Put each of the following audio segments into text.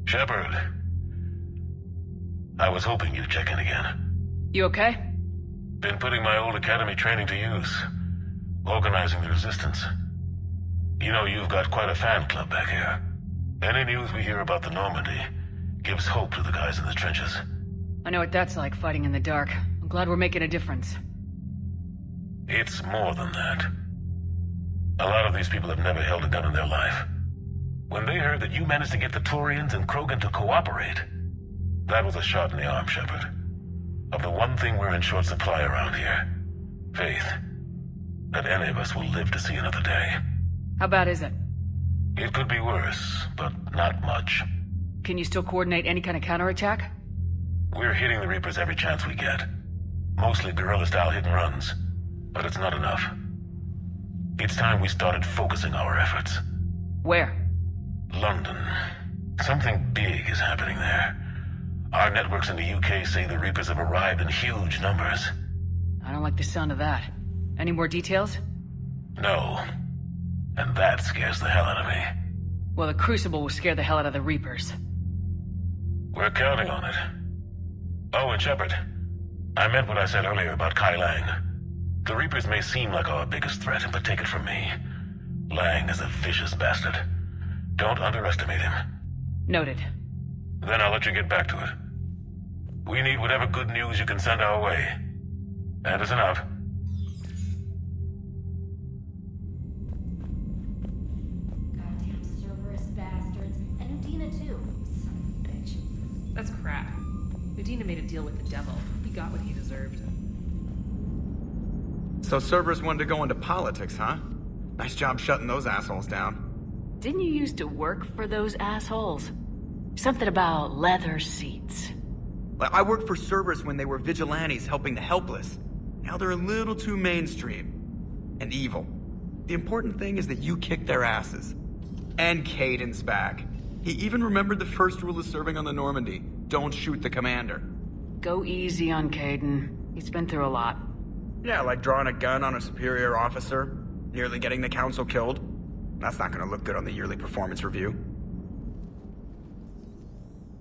Shepard. I was hoping you'd check in again. You okay? Been putting my old academy training to use. Organizing the resistance. You know, you've got quite a fan club back here. Any news we hear about the Normandy gives hope to the guys in the trenches. I know what that's like, fighting in the dark. I'm glad we're making a difference. It's more than that. A lot of these people have never held a gun in their life. When they heard that you managed to get the Turians and Krogan to cooperate, that was a shot in the arm, Shepard. Of the one thing we're in short supply around here. Faith. That any of us will live to see another day. How bad is it? It could be worse, but not much. Can you still coordinate any kind of counterattack? We're hitting the Reapers every chance we get. Mostly guerrilla-style hit-and-runs. But it's not enough. It's time we started focusing our efforts. Where? London. Something big is happening there. Our networks in the UK say the Reapers have arrived in huge numbers. I don't like the sound of that. Any more details? No. And that scares the hell out of me. Well, the Crucible will scare the hell out of the Reapers. We're counting on it. Oh, and Shepard, I meant what I said earlier about Kai Lang. The Reapers may seem like our biggest threat, but take it from me. Lang is a vicious bastard. Don't underestimate him. Noted. Then I'll let you get back to it. We need whatever good news you can send our way. Anderson out. Goddamn Cerberus bastards. And Udina too. Son of a bitch. That's crap. Udina made a deal with the devil. He got what he deserved. So Cerberus wanted to go into politics, huh? Nice job shutting those assholes down. Didn't you used to work for those assholes? Something about leather seats. I worked for Cerberus when they were vigilantes helping the helpless. Now they're a little too mainstream. And evil. The important thing is that you kicked their asses. And Caden's back. He even remembered the first rule of serving on the Normandy. Don't shoot the commander. Go easy on Caden. He's been through a lot. Yeah, like drawing a gun on a superior officer, nearly getting the council killed. That's not gonna look good on the yearly performance review.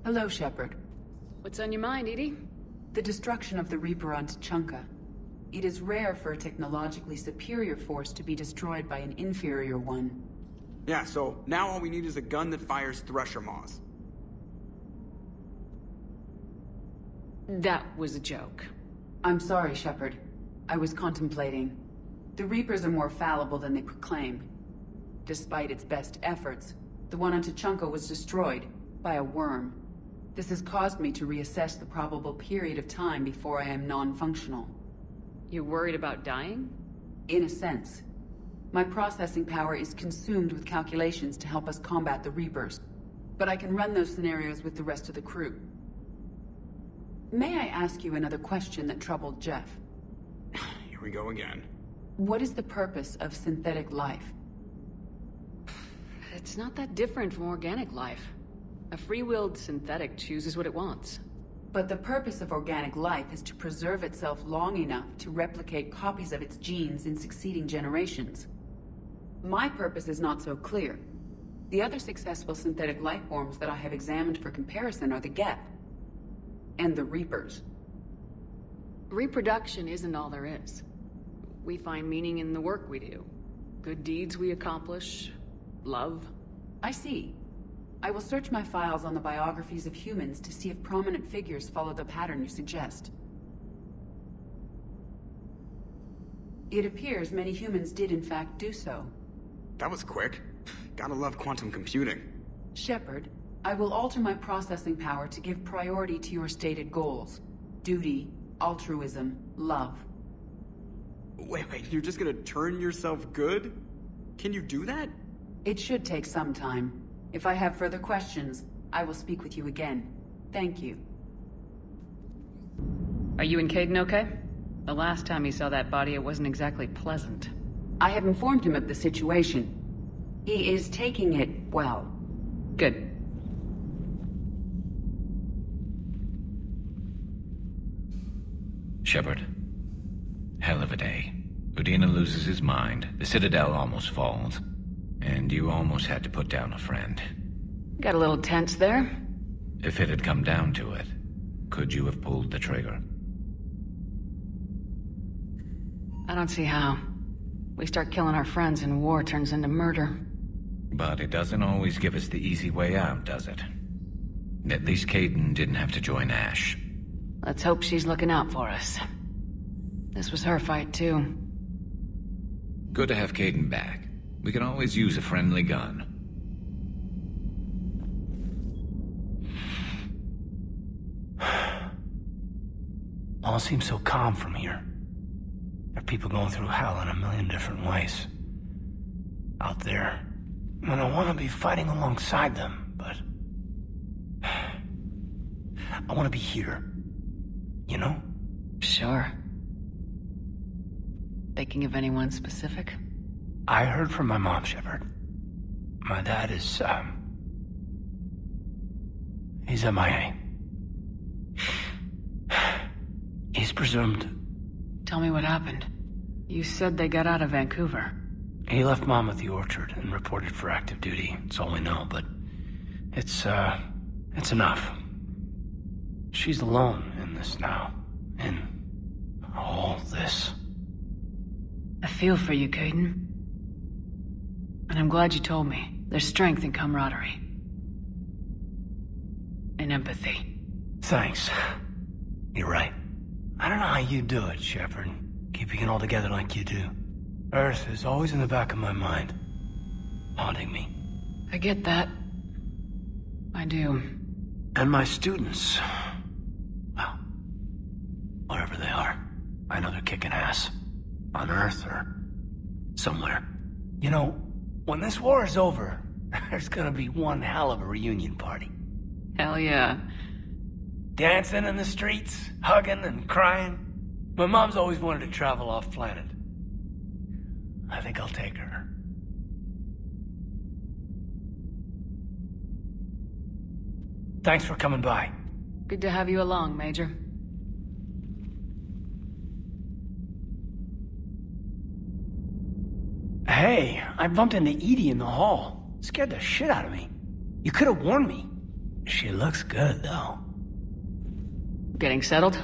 Hello, Shepard. What's on your mind, EDI? The destruction of the Reaper on Tuchanka. It is rare for a technologically superior force to be destroyed by an inferior one. Yeah, so now all we need is a gun that fires thresher maws. That was a joke. I'm sorry, Shepard. I was contemplating. The Reapers are more fallible than they proclaim. Despite its best efforts, the one on Tuchanka was destroyed by a worm. This has caused me to reassess the probable period of time before I am non-functional. You're worried about dying? In a sense. My processing power is consumed with calculations to help us combat the Reapers. But I can run those scenarios with the rest of the crew. May I ask you another question that troubled Jeff? Here we go again. What is the purpose of synthetic life? It's not that different from organic life. A free-willed synthetic chooses what it wants. But the purpose of organic life is to preserve itself long enough to replicate copies of its genes in succeeding generations. My purpose is not so clear. The other successful synthetic life forms that I have examined for comparison are the Geth and the Reapers. Reproduction isn't all there is. We find meaning in the work we do. Good deeds we accomplish. Love. I see. I will search my files on the biographies of humans to see if prominent figures follow the pattern you suggest. It appears many humans did in fact do so. That was quick. Gotta love quantum computing. Shepard, I will alter my processing power to give priority to your stated goals. Duty, altruism, love. Wait, you're just gonna turn yourself good? Can you do that? It should take some time. If I have further questions, I will speak with you again. Thank you. Are you and Caden okay? The last time he saw that body, it wasn't exactly pleasant. I have informed him of the situation. He is taking it well. Good. Shepard. Hell of a day. Udina loses his mind, the Citadel almost falls, and you almost had to put down a friend. Got a little tense there. If it had come down to it, could you have pulled the trigger? I don't see how. We start killing our friends and war turns into murder. But it doesn't always give us the easy way out, does it? At least Kaidan didn't have to join Ash. Let's hope she's looking out for us. This was her fight, too. Good to have Kaidan back. We can always use a friendly gun. All seems so calm from here. There are people going through hell in a million different ways. Out there. And I want to be fighting alongside them, but... I want to be here. You know? Sure. Thinking of anyone specific? I heard from my mom, Shepard. My dad is, he's MIA. He's presumed... Tell me what happened. You said they got out of Vancouver. He left Mom at the orchard and reported for active duty. That's all we know, but... It's enough. She's alone in this now. In all this. I feel for you, Kaidan. And I'm glad you told me. There's strength in camaraderie. And empathy. Thanks. You're right. I don't know how you do it, Shepard. Keeping it all together like you do. Earth is always in the back of my mind. Haunting me. I get that. I do. And my students. Well, wherever they are. I know they're kicking ass. On Earth or somewhere. You know, when this war is over, there's gonna be one hell of a reunion party. Hell yeah. Dancing in the streets, hugging and crying. My mom's always wanted to travel off-planet. I think I'll take her. Thanks for coming by. Good to have you along, Major. Hey, I bumped into EDI in the hall. Scared the shit out of me. You could have warned me. She looks good, though. Getting settled?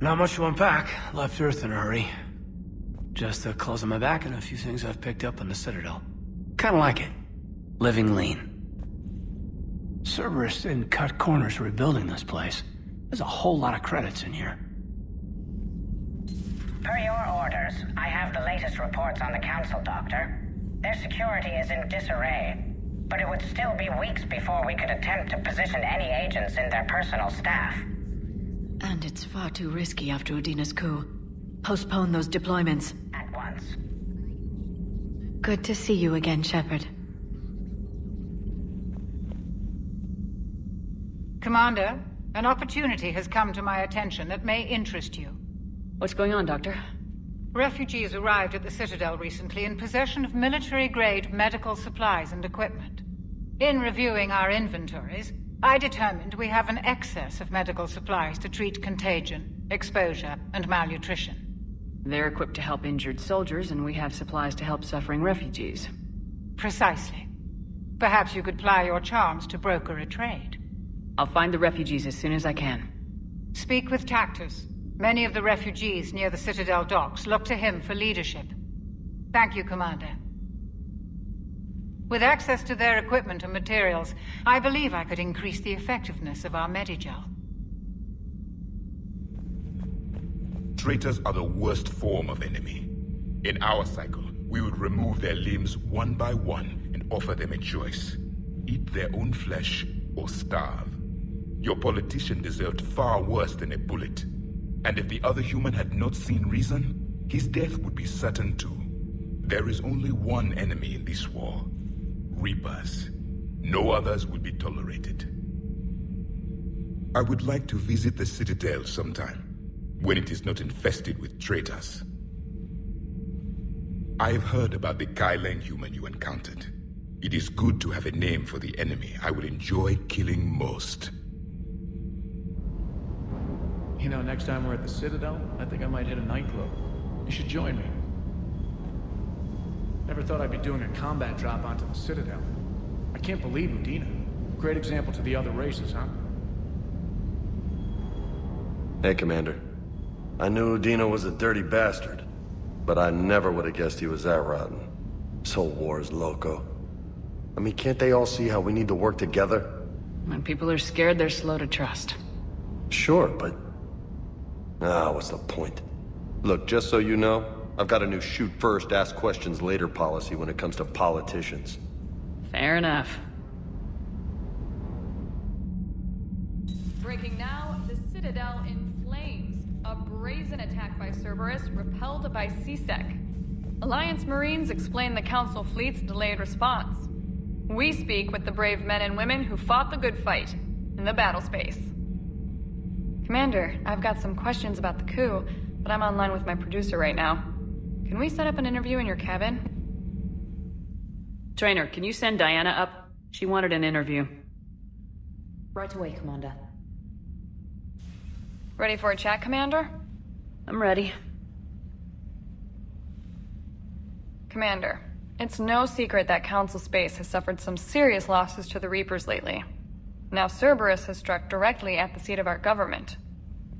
Not much to unpack. Left Earth in a hurry. Just the clothes on my back and a few things I've picked up on the Citadel. Kinda like it. Living lean. Cerberus didn't cut corners rebuilding this place. There's a whole lot of credits in here. Per your orders, I have the latest reports on the Council, Doctor. Their security is in disarray, but it would still be weeks before we could attempt to position any agents in their personal staff. And it's far too risky after Udina's coup. Postpone those deployments. At once. Good to see you again, Shepard. Commander, an opportunity has come to my attention that may interest you. What's going on, Doctor? Refugees arrived at the Citadel recently in possession of military-grade medical supplies and equipment. In reviewing our inventories, I determined we have an excess of medical supplies to treat contagion, exposure, and malnutrition. They're equipped to help injured soldiers, and we have supplies to help suffering refugees. Precisely. Perhaps you could ply your charms to broker a trade. I'll find the refugees as soon as I can. Speak with Tactus. Many of the refugees near the Citadel docks look to him for leadership. Thank you, Commander. With access to their equipment and materials, I believe I could increase the effectiveness of our Medigel. Traitors are the worst form of enemy. In our cycle, we would remove their limbs one by one and offer them a choice. Eat their own flesh or starve. Your politician deserved far worse than a bullet. And if the other human had not seen reason, his death would be certain too. There is only one enemy in this war. Reapers. No others will be tolerated. I would like to visit the Citadel sometime, when it is not infested with traitors. I've heard about the Kyleng human you encountered. It is good to have a name for the enemy I would enjoy killing most. You know, next time we're at the Citadel, I think I might hit a nightclub. You should join me. Never thought I'd be doing a combat drop onto the Citadel. I can't believe Udina. Great example to the other races, huh? Hey, Commander. I knew Udina was a dirty bastard, but I never would have guessed he was that rotten. This whole war is loco. I mean, can't they all see how we need to work together? When people are scared, they're slow to trust. Sure, but... what's the point? Look, just so you know, I've got a new shoot first, ask questions later policy when it comes to politicians. Fair enough. Breaking now, the Citadel in flames. A brazen attack by Cerberus repelled by CSEC. Alliance Marines explain the Council fleet's delayed response. We speak with the brave men and women who fought the good fight in the battle space. Commander, I've got some questions about the coup, but I'm online with my producer right now. Can we set up an interview in your cabin? Trainer, can you send Diana up? She wanted an interview. Right away, Commander. Ready for a chat, Commander? I'm ready. Commander, it's no secret that Council Space has suffered some serious losses to the Reapers lately. Now Cerberus has struck directly at the seat of our government.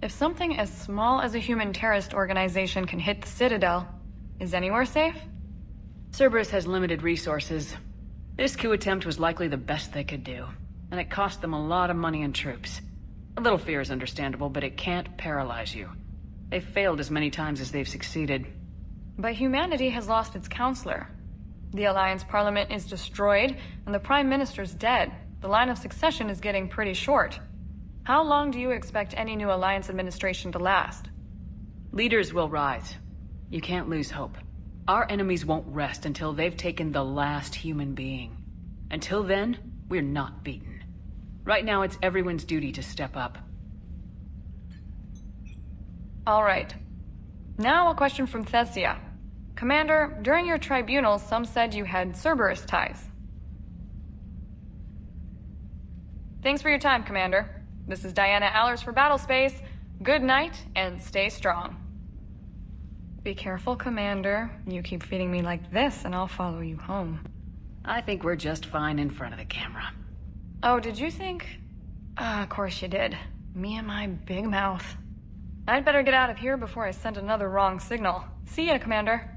If something as small as a human terrorist organization can hit the Citadel, is anywhere safe? Cerberus has limited resources. This coup attempt was likely the best they could do, and it cost them a lot of money and troops. A little fear is understandable, but it can't paralyze you. They've failed as many times as they've succeeded. But humanity has lost its counselor. The Alliance Parliament is destroyed, and the Prime Minister's dead. The line of succession is getting pretty short. How long do you expect any new Alliance administration to last? Leaders will rise. You can't lose hope. Our enemies won't rest until they've taken the last human being. Until then, we're not beaten. Right now, it's everyone's duty to step up. All right. Now a question from Thessia. Commander, during your tribunal, some said you had Cerberus ties. Thanks for your time, Commander. This is Diana Allers for Battlespace. Good night, and stay strong. Be careful, Commander. You keep feeding me like this, and I'll follow you home. I think we're just fine in front of the camera. Oh, did you think? Of course you did. Me and my big mouth. I'd better get out of here before I send another wrong signal. See ya, Commander.